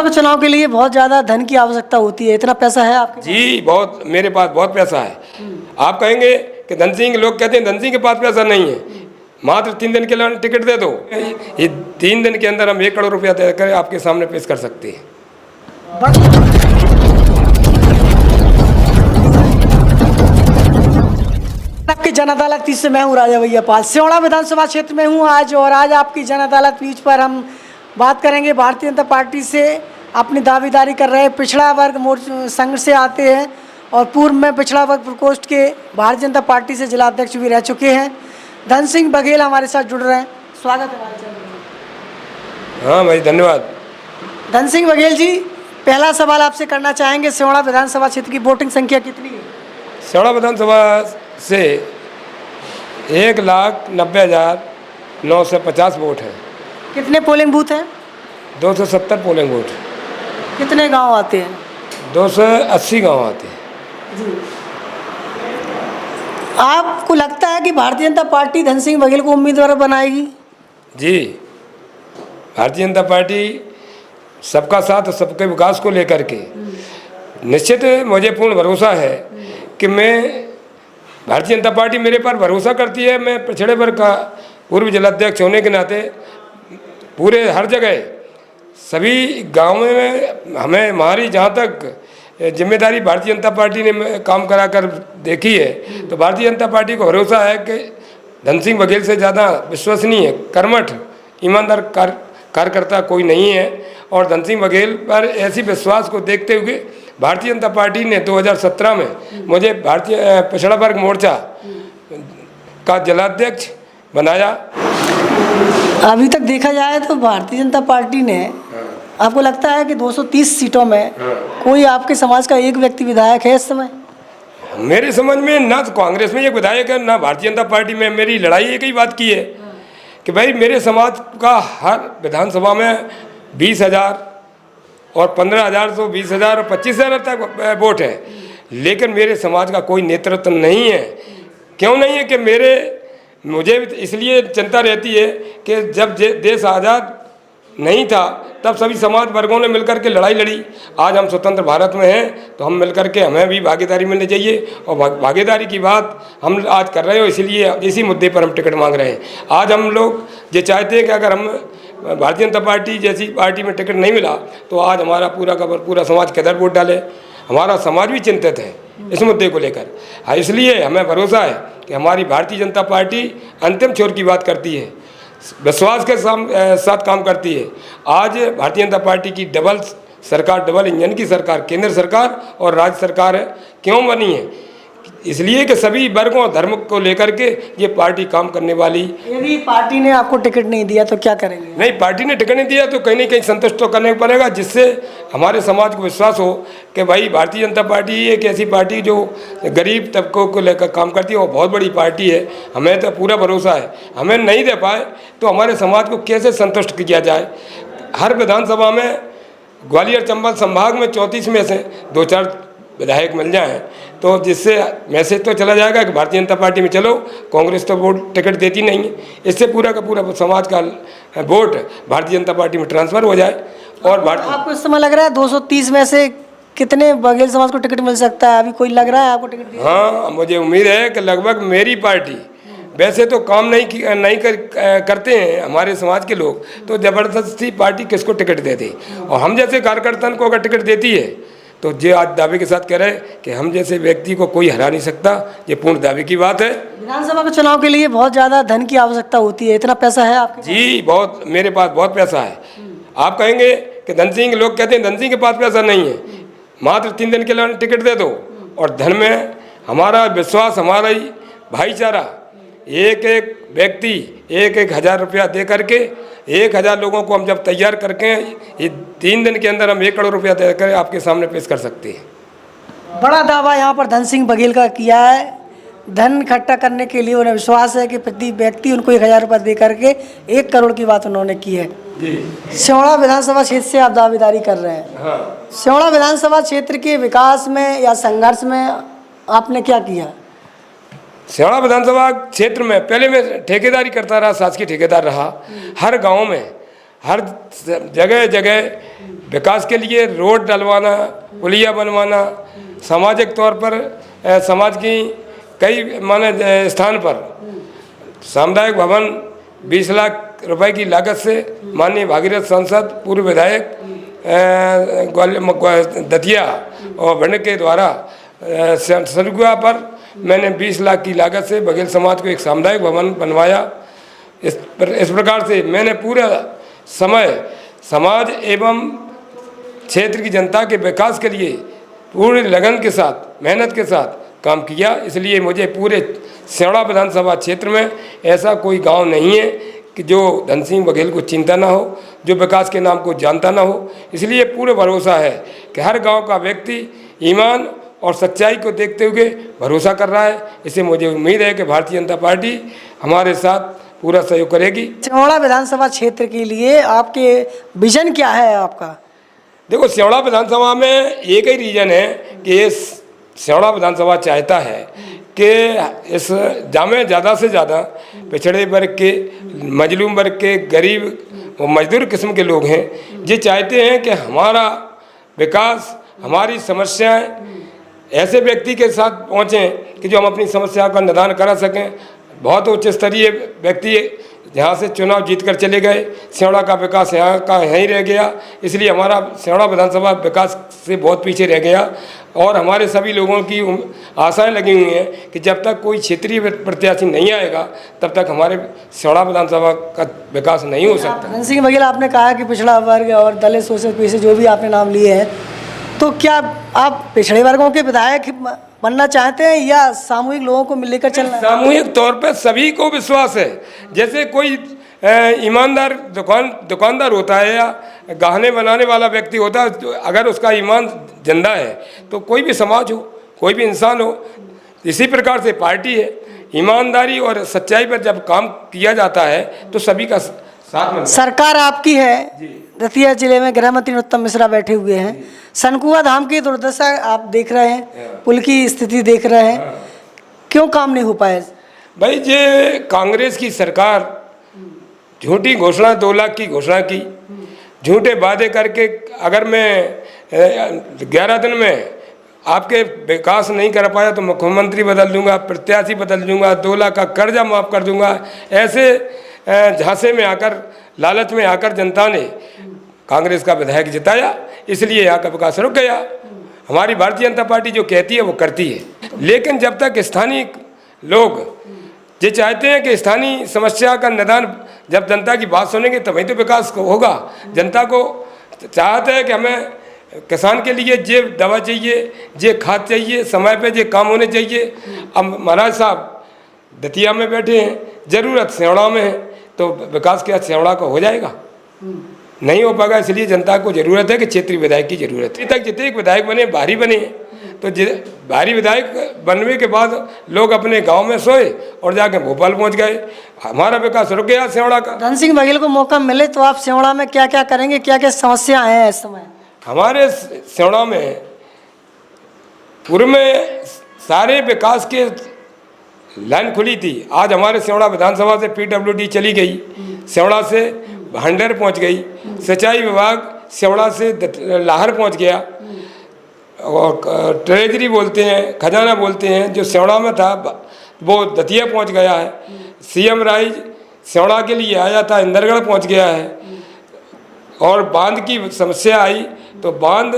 विधानसभा के चुनाव के लिए बहुत ज़्यादा धन की आवश्यकता होती है, इतना पैसा है आपके? जी बहुत, मेरे पास बहुत पैसा है। आप कहेंगे कि धन सिंह, लोग कहते हैं धन सिंह के पास पैसा नहीं है, मात्र 3 दिन के लिए टिकट दे दो, ये 3 दिन के अंदर हम 1 करोड़ रुपया देकर आपके सामने पेश कर सकते हैं। आपकी जन अदालत पीठ से मैं हूँ राजा भैया पाल, सिहोड़ा विधानसभा क्षेत्र में हूँ आज। और आज आपकी जन अदालत पीठ पर हम बात करेंगे भारतीय जनता पार्टी से अपनी दावेदारी कर रहे पिछड़ा वर्ग मोर्चा संघ से आते हैं और पूर्व में पिछड़ा वर्ग प्रकोष्ठ के भारतीय जनता पार्टी से जिला अध्यक्ष भी रह चुके हैं। धन सिंह बघेल हमारे साथ जुड़ रहे हैं, स्वागत है हमारे चैनल में। हाँ भाई, धन्यवाद। धन सिंह बघेल जी, पहला सवाल आपसे करना चाहेंगे, सिहोड़ा विधानसभा क्षेत्र की वोटिंग संख्या कितनी है? सिहोड़ा विधानसभा से 1,90,950 वोट है। कितने पोलिंग बूथ हैं? 270 पोलिंग बूथ। कितने गांव आते हैं? 280 गांव आते हैं। जी, आपको लगता है कि भारतीय जनता पार्टी धन सिंह बघेल को उम्मीदवार बनाएगी? जी, भारतीय जनता पार्टी सबका साथ और सबके विकास को लेकर के निश्चित मुझे पूर्ण भरोसा है कि मैं, भारतीय जनता पार्टी मेरे पर भरोसा करती है। मैं पिछड़े वर्ग का पूर्व जिलाध्यक्ष होने के नाते पूरे हर जगह सभी गाँव में हमें हमारी जहाँ तक जिम्मेदारी भारतीय जनता पार्टी ने काम करा कर देखी है, तो भारतीय जनता पार्टी को भरोसा है कि धन सिंह बघेल से ज़्यादा विश्वसनीय, कर्मठ, ईमानदार कार्यकर्ता कोई नहीं है। और धन सिंह बघेल पर ऐसी विश्वास को देखते हुए भारतीय जनता पार्टी ने 2017 में मुझे भारतीय पिछड़ा वर्ग मोर्चा का जिलाध्यक्ष बनाया। अभी तक देखा जाए तो भारतीय जनता पार्टी ने, आपको लगता है कि 230 सीटों में कोई आपके समाज का एक व्यक्ति विधायक है इस समय? मेरे समझ में ना तो कांग्रेस में एक विधायक है, ना भारतीय जनता पार्टी में। मेरी लड़ाई एक ही बात की है कि भाई मेरे समाज का हर विधानसभा में 20,000 और 15,000 तो 20,000 और 25,000 तक वोट है, लेकिन मेरे समाज का कोई नेतृत्व नहीं है। क्यों नहीं है कि मुझे इसलिए चिंता रहती है कि जब देश आज़ाद नहीं था तब सभी समाज वर्गों ने मिलकर के लड़ाई लड़ी। आज हम स्वतंत्र भारत में हैं तो हम मिलकर के हमें भी भागीदारी मिलनी चाहिए, और भागीदारी की बात हम आज कर रहे हो, इसलिए इसी मुद्दे पर हम टिकट मांग रहे हैं। आज हम लोग ये चाहते हैं कि अगर हम भारतीय जनता पार्टी जैसी पार्टी में टिकट नहीं मिला तो आज हमारा पूरा का पूरा समाज किधर वोट डाले। हमारा समाज भी चिंतित है इस मुद्दे को लेकर। हाँ, इसलिए हमें भरोसा है कि हमारी भारतीय जनता पार्टी अंतिम छोर की बात करती है, विश्वास के साथ काम करती है। आज भारतीय जनता पार्टी की डबल सरकार, डबल इंजन की सरकार, केंद्र सरकार और राज्य सरकार है। क्यों बनी है? इसलिए कि सभी वर्गों और धर्म को लेकर के ये पार्टी काम करने वाली। यदि पार्टी ने आपको टिकट नहीं दिया तो क्या करेंगे? नहीं, पार्टी ने टिकट नहीं दिया तो कहीं ना कहीं संतुष्ट तो करने पड़ेगा, जिससे हमारे समाज को विश्वास हो कि भाई भारतीय जनता पार्टी एक ऐसी पार्टी जो गरीब तबकों को लेकर काम करती है, वो बहुत बड़ी पार्टी है। हमें तो पूरा भरोसा है। हमें नहीं दे पाए तो हमारे समाज को कैसे संतुष्ट किया जाए। हर विधानसभा में ग्वालियर चंबल संभाग में 34 में से 2-4 विधायक मिल जाएं तो जिससे मैसेज तो चला जाएगा कि भारतीय जनता पार्टी में चलो, कांग्रेस तो वोट टिकट देती नहीं है। इससे पूरा का पूरा समाज का वोट भारतीय जनता पार्टी में ट्रांसफर हो जाए। और आपको इस समय लग रहा है 230 में से कितने बघेल समाज को टिकट मिल सकता है? अभी कोई लग रहा है आपको टिकट? हाँ, मुझे उम्मीद है कि लगभग मेरी पार्टी, वैसे तो काम नहीं करते हैं हमारे समाज के लोग, तो ज़बरदस्ती पार्टी किसको टिकट देती, और हम जैसे कार्यकर्ता को अगर टिकट देती है तो ये आज दावे के साथ कह रहे हैं कि हम जैसे व्यक्ति को कोई हरा नहीं सकता। ये पूर्ण दावे की बात है। विधानसभा के चुनाव के लिए बहुत ज़्यादा धन की आवश्यकता होती है, इतना पैसा है आपके? जी बहुत, मेरे पास बहुत पैसा है। आप कहेंगे कि धन सिंह, लोग कहते हैं धन सिंह के पास पैसा नहीं है, मात्र 3 दिन के लिए टिकट दे दो। और धन में हमारा विश्वास, हमारा ही भाईचारा, एक एक व्यक्ति 1-1 हज़ार रुपया दे करके 1,000 लोगों को हम जब तैयार करके ये 3 दिन के अंदर हम 1 करोड़ रुपया देकर आपके सामने पेश कर सकते हैं। बड़ा दावा यहाँ पर धन सिंह बघेल का किया है। धन इकट्ठा करने के लिए उन्हें विश्वास है कि प्रति व्यक्ति उनको 1,000 रुपये दे करके 1 करोड़ की बात उन्होंने की है। सिहोड़ा विधानसभा क्षेत्र से आप दावेदारी कर रहे हैं। हाँ। सिहोड़ा विधानसभा क्षेत्र के विकास में या संघर्ष में आपने क्या किया? सिहोड़ा विधानसभा क्षेत्र में पहले मैं ठेकेदारी करता रहा, शासकीय ठेकेदार रहा। हर गांव में, हर जगह जगह विकास के लिए रोड डलवाना, पुलिया बनवाना, सामाजिक तौर पर समाज की कई माने स्थान पर सामुदायिक भवन 20 लाख रुपए की लागत से माननीय भागीरथ सांसद पूर्व विधायक दतिया और भंड के द्वारा सरगुआ पर मैंने 20 लाख की लागत से बघेल समाज को एक सामुदायिक भवन बनवाया। इस प्रकार से मैंने पूरा समय समाज एवं क्षेत्र की जनता के विकास के लिए पूरे लगन के साथ, मेहनत के साथ काम किया। इसलिए मुझे पूरे सियोड़ा विधानसभा क्षेत्र में ऐसा कोई गांव नहीं है कि जो धन सिंह बघेल को चिंता ना हो, जो विकास के नाम को जानता ना हो। इसलिए पूरे भरोसा है कि हर गांव का व्यक्ति ईमान और सच्चाई को देखते हुए भरोसा कर रहा है। इससे मुझे उम्मीद है कि भारतीय जनता पार्टी हमारे साथ पूरा सहयोग करेगी। सियोड़ा विधानसभा क्षेत्र के लिए आपके विजन क्या है आपका? देखो, सियोड़ा विधानसभा में एक ही रीजन है कि ये सियोड़ा विधानसभा चाहता है कि इस जामे ज़्यादा से ज़्यादा पिछड़े वर्ग के, मजलूम वर्ग के, गरीब और मजदूर किस्म के लोग हैं, ये चाहते हैं कि हमारा विकास, हमारी समस्याएं ऐसे व्यक्ति के साथ पहुँचें कि जो हम अपनी समस्या का निदान करा सकें। बहुत उच्च स्तरीय व्यक्ति जहाँ से चुनाव जीतकर चले गए, सियोड़ा का विकास यहाँ का यहीं रह गया। इसलिए हमारा सियोड़ा विधानसभा विकास से बहुत पीछे रह गया और हमारे सभी लोगों की आशाएं लगी हुई हैं कि जब तक कोई क्षेत्रीय प्रत्याशी नहीं आएगा तब तक हमारे सियोड़ा विधानसभा का विकास नहीं हो सकता। धन सिंह बघेल, आपने कहा कि पिछड़ा वर्ग और दलित शोषित पीछे जो भी आपने नाम लिए हैं, तो क्या आप पिछड़े वर्गों के विधायक बनना चाहते हैं या सामूहिक लोगों को मिलकर चलना? सामूहिक तौर पर सभी को विश्वास है। जैसे कोई ईमानदार दुकानदार होता है या गहने बनाने वाला व्यक्ति होता है, तो अगर उसका ईमान जिंदा है तो कोई भी समाज हो, कोई भी इंसान हो, इसी प्रकार से पार्टी है। ईमानदारी और सच्चाई पर जब काम किया जाता है तो सभी का साथ में। सरकार आपकी है। दतिया जिले में गृह मंत्री नरोत्तम मिश्रा बैठे हुए हैं। सनकुआ धाम की दुर्दशा आप देख रहे हैं, पुल की स्थिति देख रहे हैं, क्यों काम नहीं हो पाया? भाई, ये कांग्रेस की सरकार झूठी घोषणा, 2 लाख की घोषणा की, झूठे वादे करके अगर मैं 11 दिन में आपके विकास नहीं कर पाया तो मुख्यमंत्री बदल दूंगा, प्रत्याशी बदल दूंगा, 2 लाख का कर्जा माफ़ कर दूंगा। ऐसे झांसे में आकर, लालच में आकर जनता ने कांग्रेस का विधायक जिताया, इसलिए यहाँ का विकास रुक गया। हमारी भारतीय जनता पार्टी जो कहती है वो करती है। लेकिन जब तक स्थानीय लोग ये चाहते हैं कि स्थानीय समस्या का निदान, जब जनता की बात सुनेंगे तभी तो विकास होगा। जनता को चाहते हैं कि हमें किसान के लिए ये दवा चाहिए, ये खाद चाहिए, समय पे ये काम होने चाहिए। अब महाराज साहब दतिया में बैठे हैं, ज़रूरत सियोड़ा में है, तो विकास क्या सियोड़ा का हो जाएगा? नहीं हो पाएगा। इसलिए जनता को ज़रूरत है कि क्षेत्रीय विधायक की ज़रूरत है। अभी तक जितने विधायक बने बाहरी बने, तो बाहरी विधायक बनने के बाद लोग अपने गांव में सोए और जाके भोपाल पहुंच गए। हमारा विकास रुक गया सियोड़ा का। धन सिंह बघेल को मौका मिले तो आप सियोड़ा में क्या क्या करेंगे, क्या क्या समस्या हैं इस समय? हमारे सियोड़ा में पूर्व में सारे विकास के लाइन खुली थी। आज हमारे सियोड़ा विधानसभा से PWD चली गई, सियोड़ा से भांडर पहुंच गई, सिंचाई विभाग सियोड़ा से लाहर पहुंच गया, और ट्रेजरी बोलते हैं, खजाना बोलते हैं, जो सियोड़ा में था वो दतिया पहुंच गया है। CM राइज सियोड़ा के लिए आया था, इंदरगढ़ पहुंच गया है। और बांध की समस्या आई तो बांध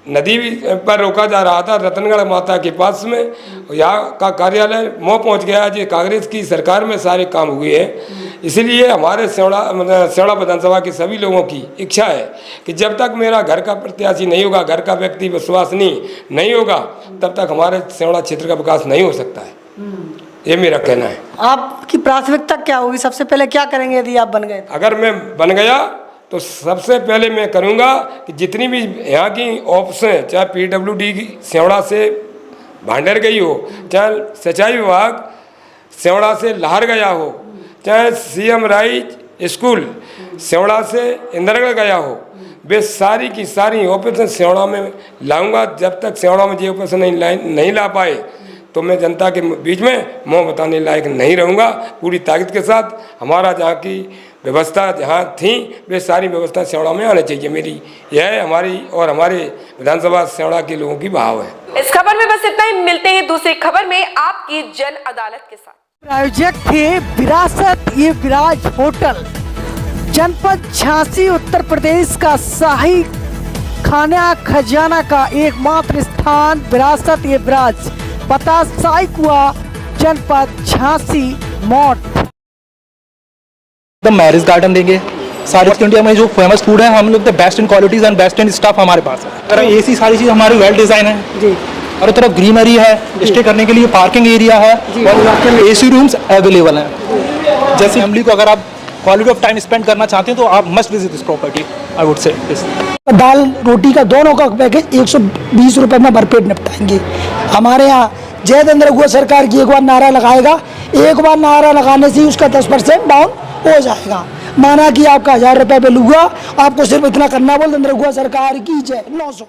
नदी पर रोका जा रहा था रतनगढ़ माता के पास में, यहाँ का कार्यालय मो पहुँच गया। जी कांग्रेस की सरकार में सारे काम हुए हैं। इसलिए हमारे सियोड़ा विधानसभा के सभी लोगों की इच्छा है कि जब तक मेरा घर का प्रत्याशी नहीं होगा, घर का व्यक्ति विश्वसनीय नहीं होगा, तब तक हमारे सियोड़ा क्षेत्र का विकास नहीं हो सकता है। ये मेरा कहना है। आपकी प्राथमिकता क्या होगी? सबसे पहले क्या करेंगे यदि आप बन गए? अगर मैं बन गया तो सबसे पहले मैं करूंगा कि जितनी भी यहाँ की ऑफिसें, चाहे PWD की सियोड़ा से भांडर गई हो, चाहे सिंचाई विभाग सियोड़ा से लाहर गया हो, चाहे CM राइज स्कूल सियोड़ा से इंदरगढ़ गया हो, वे सारी की सारी ऑफिसें सियोड़ा में लाऊंगा। जब तक सियोड़ा में ये ऑफिस नहीं ला पाए तो मैं जनता के बीच में मुँह बताने लायक नहीं रहूँगा। पूरी ताकत के साथ हमारा जहाँ की व्यवस्था जहाँ थी वे सारी व्यवस्था सिवड़ा में आनी चाहिए। मेरी यह हमारी और हमारे विधानसभा सिवड़ा के लोगों की भाव है। इस खबर में बस इतना ही। मिलते हैं दूसरी खबर में आपकी जन अदालत के साथ। प्रायोजक थे विरासत ये विराज होटल, जनपद झांसी उत्तर प्रदेश का शाही खाना खजाना का एकमात्र स्थान विरासत ये विराज, पता शाही कुआ जनपद झांसी मोट। द मैरिज गार्डन देंगे। साउथ इंडिया में जो फेमस फूड है हम लोग the best in qualities and best in staff हमारे पास है। एसी सारी चीज़ हमारी वेल डिज़ाइन है जी। और तरफ ग्रीनरी है, स्टे करने के लिए पार्किंग एरिया है और एसी रूम्स अवेलेबल हैं। जैसे फैमिली को अगर आप क्वालिटी ऑफ टाइम स्पेंड करना चाहते हैं तो आप must visit this property I would say. दाल रोटी का दोनों का पैकेज 120 रुपये में भरपेट निपटाएंगे। हमारे यहाँ जय चंद्र गुआ सरकार की एक बार नारा लगाएगा, एक बार नारा लगाने से ही उसका 10% डाउन हो जाएगा। माना कि आपका 1000 रुपये पे लूँगा, आपको सिर्फ इतना करना बोल चंद्र गुआ सरकार की जय 900।